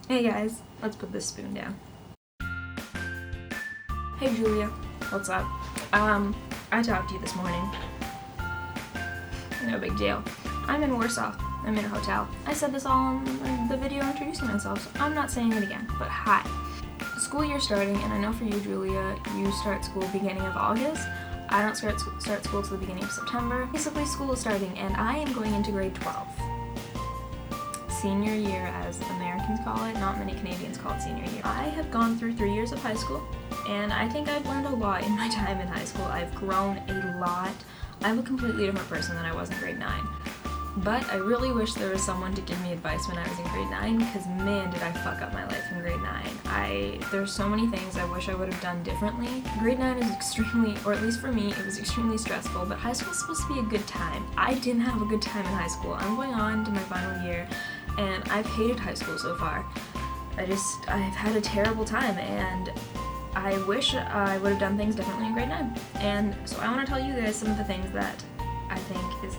Hey guys, let's put this spoon down. Hey Julia, what's up? I talked to you this morning. No big deal. I'm in Warsaw. I'm in a hotel. I said this all in the video introducing myself, so I'm not saying it again, but hi. School year starting, and I know for you, Julia, you start school beginning of August. I don't start school till the beginning of September. Basically, school is starting, and I am going into grade 12. Senior year, as Americans call it, not many Canadians call it senior year. I have gone through 3 years of high school, and I think I've learned a lot in my time in high school. I've grown a lot. I'm a completely different person than I was in grade 9. But I really wish there was someone to give me advice when I was in grade 9, because man, did I fuck up my life in grade 9. There's so many things I wish I would have done differently. Grade 9 is extremely, or at least for me, it was extremely stressful, but high school is supposed to be a good time. I didn't have a good time in high school. I'm going on to my final year, and I've hated high school so far. I've had a terrible time, and I wish I would have done things differently in grade 9. And so I want to tell you guys some of the things that I think is,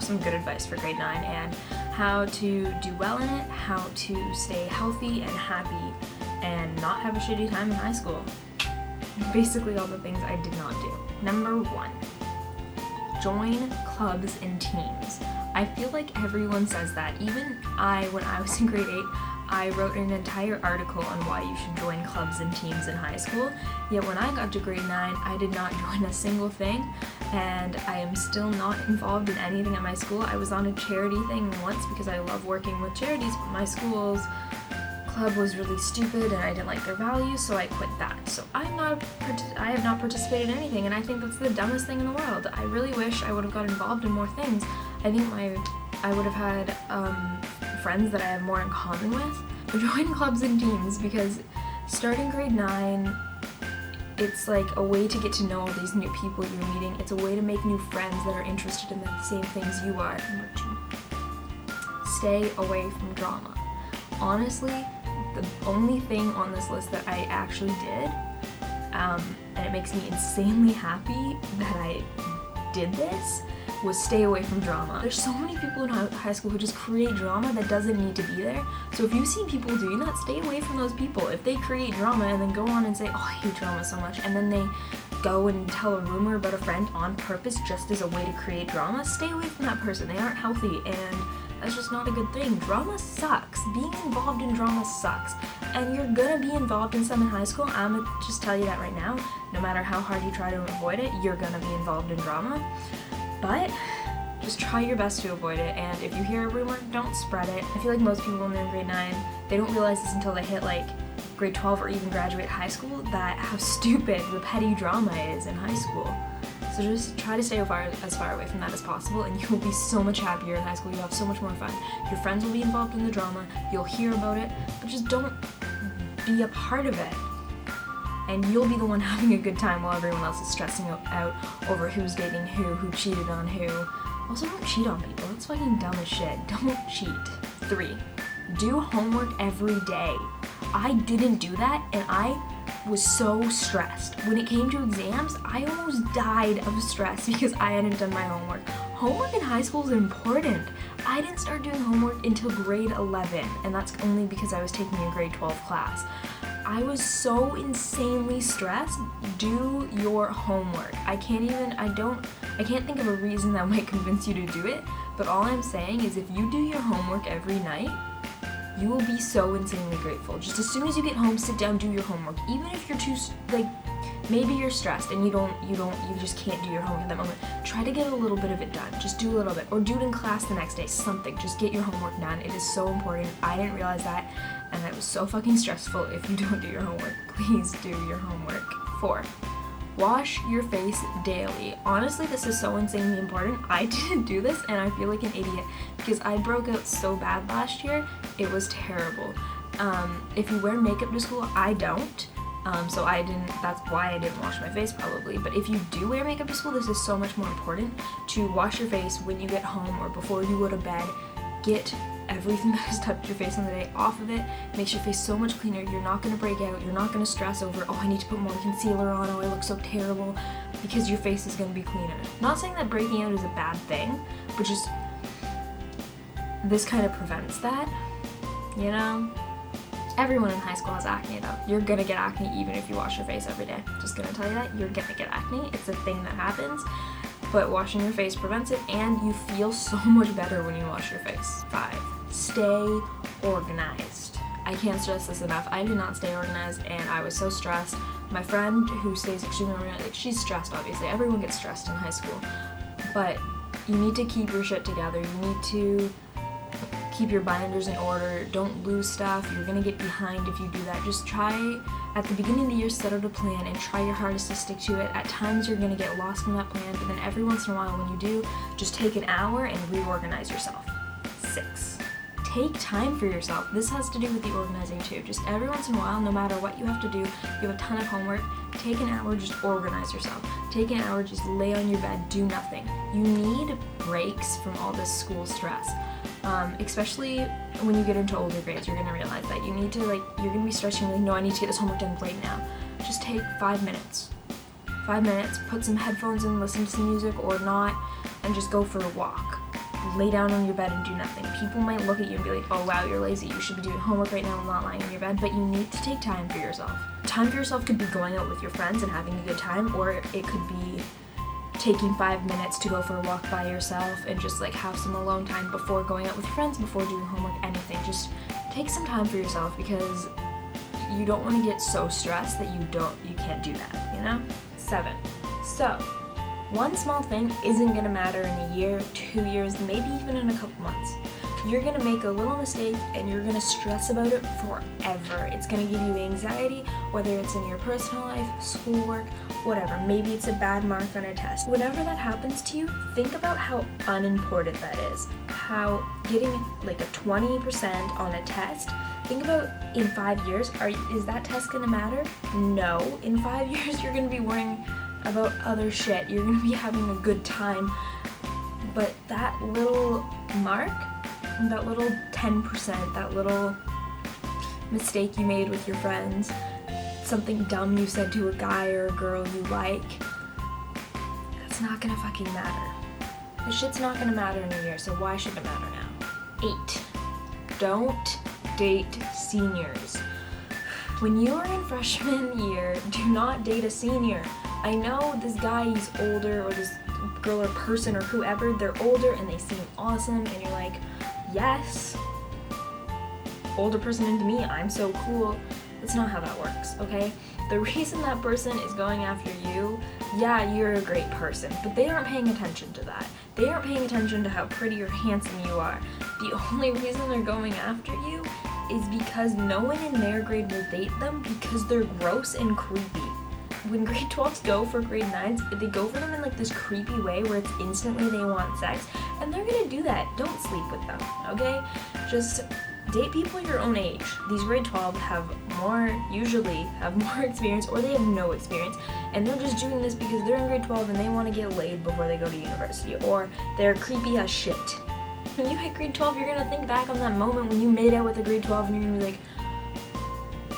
some good advice for grade 9 and how to do well in it, how to stay healthy and happy and not have a shitty time in high school. Basically all the things I did not do. Number 1, join clubs and teams. I feel like everyone says that. Even when I was in grade 8, I wrote an entire article on why you should join clubs and teams in high school, yet when I got to grade 9, I did not join a single thing, and I am still not involved in anything at my school. I was on a charity thing once because I love working with charities, but my school's club was really stupid and I didn't like their values, so I quit that. So I have not participated in anything, and I think that's the dumbest thing in the world. I really wish I would have got involved in more things. I think I would have had friends that I have more in common with. Join clubs and teams, because starting grade 9, it's like a way to get to know all these new people you're meeting. It's a way to make new friends that are interested in the same things you are. Number 2, stay away from drama. Honestly, the only thing on this list that I actually did, and it makes me insanely happy that I did this, was stay away from drama. There's so many people in high school who just create drama that doesn't need to be there. So if you see people doing that, stay away from those people. If they create drama and then go on and say, oh, I hate drama so much, and then they go and tell a rumor about a friend on purpose just as a way to create drama, stay away from that person. They aren't healthy, and that's just not a good thing. Drama sucks. Being involved in drama sucks. And you're gonna be involved in some in high school. I'm gonna just tell you that right now. No matter how hard you try to avoid it, you're gonna be involved in drama. But just try your best to avoid it, and if you hear a rumor, don't spread it. I feel like most people when they're in grade 9, they don't realize this until they hit like grade 12 or even graduate high school, that how stupid the petty drama is in high school. So just try to stay as far away from that as possible, and you will be so much happier in high school. You'll have so much more fun. Your friends will be involved in the drama, you'll hear about it, but just don't be a part of it. And you'll be the one having a good time while everyone else is stressing out over who's dating who cheated on who. Also, don't cheat on people. That's fucking dumb as shit. Don't cheat. 3, do homework every day. I didn't do that, and I was so stressed. When it came to exams, I almost died of stress because I hadn't done my homework. Homework in high school is important. I didn't start doing homework until grade 11, and that's only because I was taking a grade 12 class. I was so insanely stressed. Do your homework. I can't think of a reason that might convince you to do it, but all I'm saying is if you do your homework every night, you will be so insanely grateful. Just as soon as you get home, sit down, do your homework. Even if you're too, maybe you're stressed and you just can't do your homework at that moment. Try to get a little bit of it done. Just do a little bit, or do it in class the next day, something. Just get your homework done. It is so important. I didn't realize that, and it was so fucking stressful. If you don't do your homework, please do your homework. 4, wash your face daily. Honestly, this is so insanely important. I didn't do this, and I feel like an idiot because I broke out so bad last year. It was terrible. If you wear makeup to school, I don't. So that's why I didn't wash my face probably. But if you do wear makeup to school, this is so much more important to wash your face when you get home or before you go to bed. Get everything that has touched your face on the day off of it. Makes your face so much cleaner. You're not going to break out. You're not going to stress over, oh, I need to put more concealer on. Oh, I look so terrible. because your face is gonna be cleaner. Not saying that breaking out is a bad thing, but just this kind of prevents that, you know? Everyone in high school has acne though. You're gonna get acne even if you wash your face every day. Just gonna tell you that, you're gonna get acne. It's a thing that happens, but washing your face prevents it, and you feel so much better when you wash your face. 5, stay organized. I can't stress this enough. I did not stay organized, and I was so stressed. My friend who stays extremely organized, like, she's stressed obviously. Everyone gets stressed in high school, but you need to keep your shit together. You need to keep your binders in order. Don't lose stuff. You're gonna get behind if you do that. Just try at the beginning of the year, set out a plan and try your hardest to stick to it. At times you're gonna get lost in that plan, but then every once in a while when you do, just take an hour and reorganize yourself. 6, take time for yourself. This has to do with the organizing too. Just every once in a while, no matter what you have to do, you have a ton of homework, take an hour, just organize yourself. Take an hour, just lay on your bed, do nothing. You need breaks from all this school stress. Especially when you get into older grades, you're gonna realize that you need to, like, you're gonna be stressing, like, no, I need to get this homework done right now. Just take 5 minutes. 5 minutes, put some headphones in, listen to some music or not, and just go for a walk. Lay down on your bed and do nothing. People might look at you and be like, oh wow, you're lazy, you should be doing homework right now and not lying on your bed, but you need to take time for yourself. Time for yourself could be going out with your friends and having a good time, or it could be taking 5 minutes to go for a walk by yourself and just, like, have some alone time before going out with your friends, before doing homework, anything. Just take some time for yourself, because you don't want to get so stressed that you can't do that, you know? 7, so one small thing isn't gonna matter in a year, 2 years, maybe even in a couple months. You're gonna make a little mistake and you're gonna stress about it forever. It's gonna give you anxiety, whether it's in your personal life, schoolwork, whatever. Maybe it's a bad mark on a test. Whenever that happens to you, think about how unimportant that is. How getting like a 20% on a test, think about in 5 years, is that test gonna matter? No. In 5 years, you're gonna be worrying about other shit. You're gonna be having a good time. But that little mark, that little 10%, that little mistake you made with your friends, something dumb you said to a guy or a girl you like, that's not gonna fucking matter. This shit's not gonna matter in a year, so why should it matter now? 8, don't date seniors. When you are in freshman year, do not date a senior. I know this guy, he's older, or this girl or person or whoever, they're older and they seem awesome, and you're like, yes, older person into me, I'm so cool. That's not how that works, okay? The reason that person is going after you, yeah, you're a great person, but they aren't paying attention to that. They aren't paying attention to how pretty or handsome you are. The only reason they're going after you is because no one in their grade will date them because they're gross and creepy. When grade 12s go for grade 9s, they go for them in like this creepy way where it's instantly they want sex, and they're gonna do that. Don't sleep with them, okay? Just date people your own age. These grade 12 usually have more experience, or they have no experience, and they're just doing this because they're in grade 12 and they want to get laid before they go to university, or they're creepy as shit. When you hit grade 12, you're gonna think back on that moment when you made out with a grade 12 and you're gonna be like,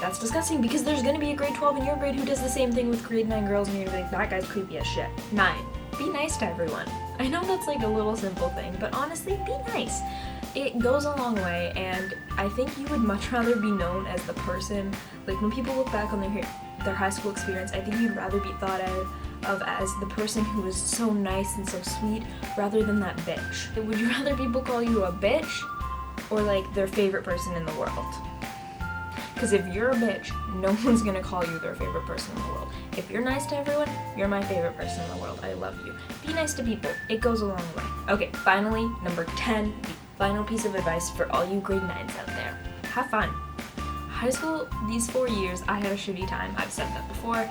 that's disgusting, because there's gonna be a grade 12 in your grade who does the same thing with grade 9 girls, and you're gonna be like, that guy's creepy as shit. 9, be nice to everyone. I know that's like a little simple thing, but honestly, be nice. It goes a long way, and I think you would much rather be known as the person, like when people look back on their high school experience, I think you'd rather be thought of as the person who was so nice and so sweet, rather than that bitch. Would you rather people call you a bitch, or like their favorite person in the world? Because if you're a bitch, no one's gonna call you their favorite person in the world. If you're nice to everyone, you're my favorite person in the world. I love you. Be nice to people. It goes a long way. Okay, finally, number 10, the final piece of advice for all you grade 9s out there. Have fun. High school, these 4 years, I had a shitty time. I've said that before,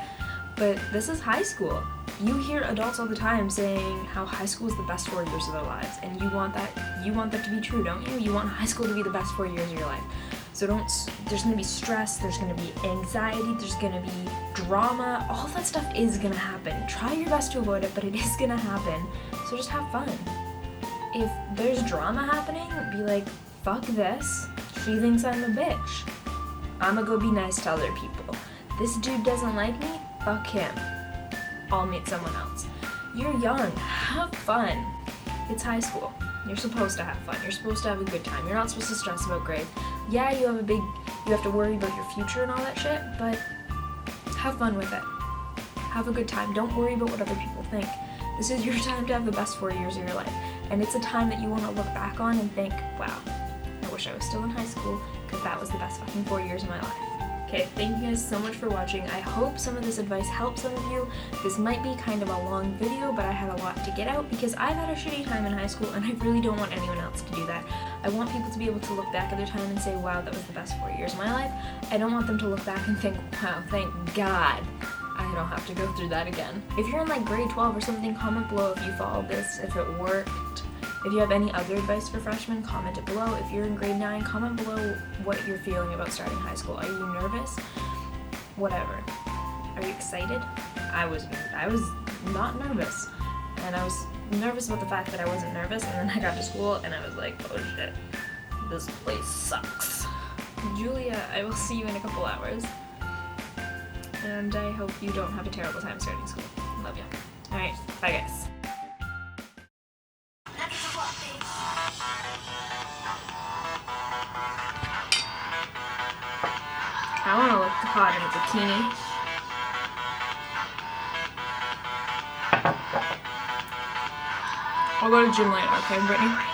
but this is high school. You hear adults all the time saying how high school is the best 4 years of their lives, and you want that to be true, don't you? You want high school to be the best 4 years of your life. So there's gonna be stress, there's gonna be anxiety, there's gonna be drama, all that stuff is gonna happen. Try your best to avoid it, but it is gonna happen, so just have fun. If there's drama happening, be like, fuck this, she thinks I'm a bitch. I'ma go be nice to other people. This dude doesn't like me, fuck him. I'll meet someone else. You're young, have fun. It's high school. You're supposed to have fun. You're supposed to have a good time. You're not supposed to stress about grades. Yeah, you have to worry about your future and all that shit, but have fun with it. Have a good time. Don't worry about what other people think. This is your time to have the best 4 years of your life. And it's a time that you want to look back on and think, wow, I wish I was still in high school because that was the best fucking 4 years of my life. Okay, thank you guys so much for watching. I hope some of this advice helps some of you. This might be kind of a long video, but I had a lot to get out because I've had a shitty time in high school and I really don't want anyone else to do that. I want people to be able to look back at their time and say, wow, that was the best 4 years of my life. I don't want them to look back and think, wow, thank God I don't have to go through that again. If you're in like grade 12 or something, comment below if you followed this, if it worked. If you have any other advice for freshmen, comment it below. If you're in grade 9, comment below what you're feeling about starting high school. Are you nervous? Whatever. Are you excited? I was not nervous. And I was nervous about the fact that I wasn't nervous, and then I got to school and I was like, oh shit, this place sucks. Julia, I will see you in a couple hours. And I hope you don't have a terrible time starting school. Love you. Alright, bye guys. I want to look hot in a bikini. I'll go to the gym later, okay, Brittany?